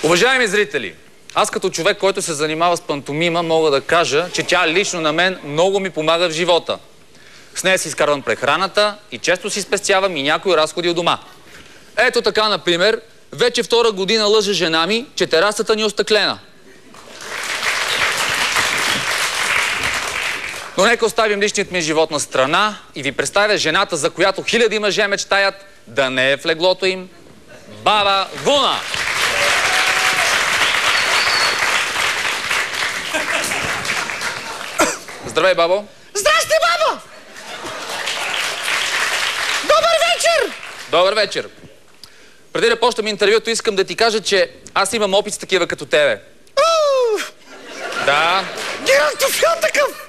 Уважаеми зрители, аз като човек, който се занимава с пантомима, мога да кажа, че тя лично на мен много ми помага в живота. С нея си изкарвам прехраната и често си спестявам и някои разходи от дома. Ето така, например, вече втора година лъже жена ми, че терасата ни е остъклена. Но нека оставим личният ми живот на страна и ви представя жената, за която хиляди мъже мечтаят да не е в леглото им. Баба Вуна! Здравей, бабо! Здрасти, баба! Добър вечер! Добър вечер! Преди да почнем интервюто, искам да ти кажа, че аз имам опит с такива като тебе. Да. Герантов такъв!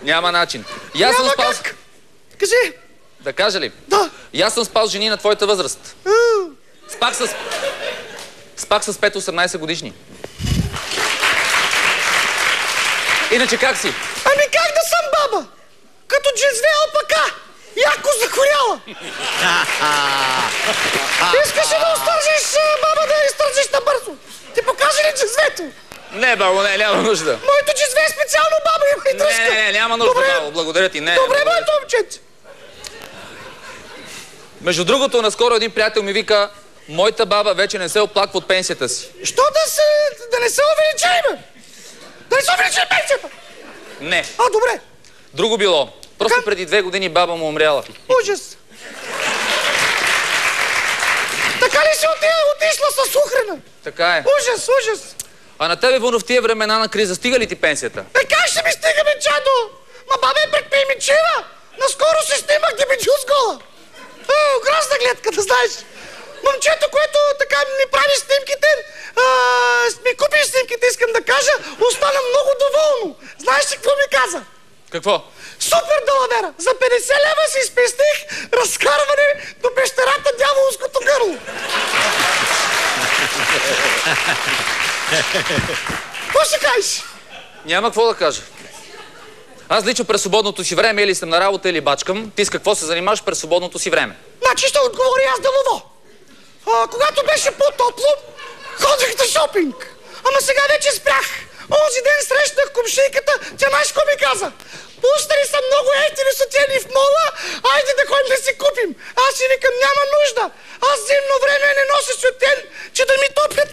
Няма начин. И аз съм спал... Как? Кажи! Да кажа ли? Да. И аз съм спал с жени на твоята възраст. Спах с 5-18 годишни. Иначе как си? Ами как да съм, баба? Като джезве опака! Яко захоряла! Искаш ли да остържиш, баба, да изтържиш набързо? Ти покажи ли джезвето? Не, бабо, не, няма нужда. Моето джезве е специално, баба, има и дръжка. Не, няма нужда, Добре. бабо, благодаря ти. Не. Добре, моето момчето. Между другото, наскоро един приятел ми вика, моята баба вече не се оплаква от пенсията си. Що да не се увеличи, бе? Да не се увеличи пенсията? Не. Добре. Друго било. Просто преди 2 години баба му умряла. Ужас. Така ли си отишла с ухрена? Така е. Ужас. А на тебе, Вуно, в тия времена на криза, стига ли ти пенсията? Как ще ми стига, бе, чадо? Ма баба е предприемчива. Наскоро се снимах дебичу с гола. Грозна гледка, да знаеш. Момчето, което така ми прави снимките, ми купи снимките, искам да кажа, остана много доволно. Знаеш ли какво ми каза? Какво? Супер далавера! За 50 лева си спестих разкарване до пещерата дяволското гърло. Какво ще кажеш? Няма какво да кажа. Аз лично през свободното си време или съм на работа, или бачкам. Ти с какво се занимаваш през свободното си време? Значи ще отговоря аз делово. Когато беше по-топло, ходих на шопинг. Ама сега вече спрях. Онзи ден срещнах комшийката, тя знаеш какво ми каза? Пустали са много ефтини сутиени в мола, айде да ходим да си купим. Аз си викам, няма нужда. Аз зимно време не нося сутен, че да ми топлят